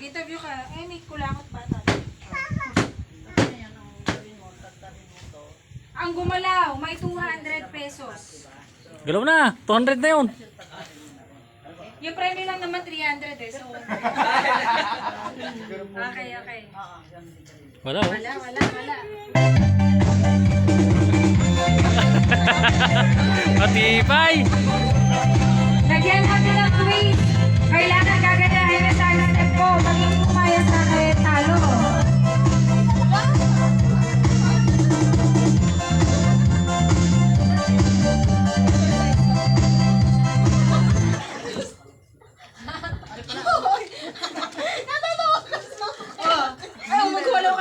Mag-interview ka. Eh, may kulangot ba ito? Ang gumalaw, may 200 pesos. Galaw na, 200 na yun. Yung premyo lang naman 300 eh. So, okay. Wala oh. Wala. Matibay! Lagyan natin ng quiz. Kailangan gagana